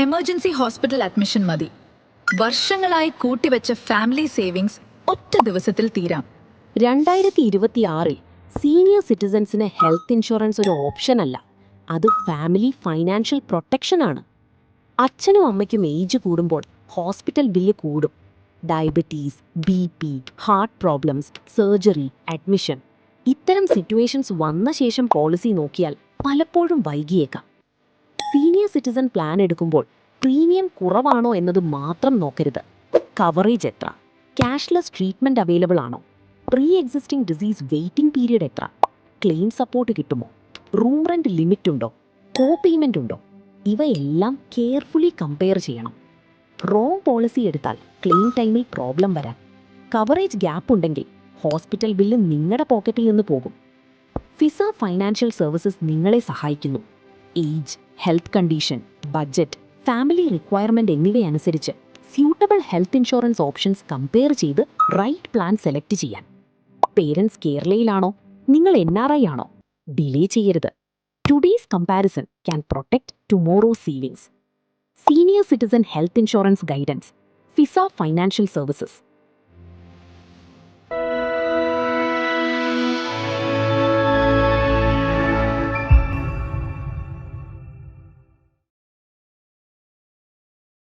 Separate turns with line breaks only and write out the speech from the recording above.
Emergency hospital admission മതി. വർഷങ്ങളായി കൂട്ടിവെച്ച family savings ഒറ്റ ദിവസത്തിൽ തീരാം.
2026 സീനിയർ സിറ്റിസൺസിന് ഹെൽത്ത് ഇൻഷുറൻസ് ഒരു ഓപ്ഷൻ അല്ല, അത് ഫാമിലി ഫൈനാൻഷ്യൽ പ്രൊട്ടക്ഷൻ ആണ്. അച്ഛനും അമ്മയ്ക്കും ഏജ് കൂടുമ്പോൾ ഹോസ്പിറ്റൽ ബില്ല് കൂടും. Diabetes, BP, heart problems, surgery, admission, ഇത്തരം സിറ്റുവേഷൻസ് വന്ന ശേഷം പോളിസി നോക്കിയാൽ പലപ്പോഴും വൈകിയേക്കാം. സീനിയർ സിറ്റിസൺ പ്ലാൻ എടുക്കുമ്പോൾ പ്രീമിയം കുറവാണോ എന്നത് മാത്രം നോക്കരുത്. കവറേജ് എത്ര, ക്യാഷ്ലെസ് ട്രീറ്റ്മെൻറ്റ് അവൈലബിൾ ആണോ, pre existing disease waiting period എത്ര, ക്ലെയിം സപ്പോർട്ട് കിട്ടുമോ, റൂം റെൻറ്റ് ലിമിറ്റ് ഉണ്ടോ, കോ പേയ്മെൻ്റ് ഉണ്ടോ, ഇവയെല്ലാം കെയർഫുള്ളി കമ്പയർ ചെയ്യണം. റോങ് പോളിസി എടുത്താൽ ക്ലെയിം ടൈമിൽ പ്രോബ്ലം വരാം. കവറേജ് ഗ്യാപ്പ് ഉണ്ടെങ്കിൽ ഹോസ്പിറ്റൽ ബില്ല് നിങ്ങളുടെ പോക്കറ്റിൽ നിന്ന് പോകും. ഫിസ ഫൈനാൻഷ്യൽ സർവീസസ് നിങ്ങളെ സഹായിക്കുന്നു. Age, health condition, budget, family requirement എന്നിവയനുസരിച്ച് suitable health insurance options compare ചെയ്ത് റൈറ്റ് പ്ലാൻ സെലക്ട് ചെയ്യാൻ. പേരൻസ് കേരളയിലാണോ, നിങ്ങൾ NRI ആണോ, ഡിലേ ചെയ്യരുത്. Today's comparison can protect tomorrow's savings. Senior citizen health insurance guidance, Fisa financial services.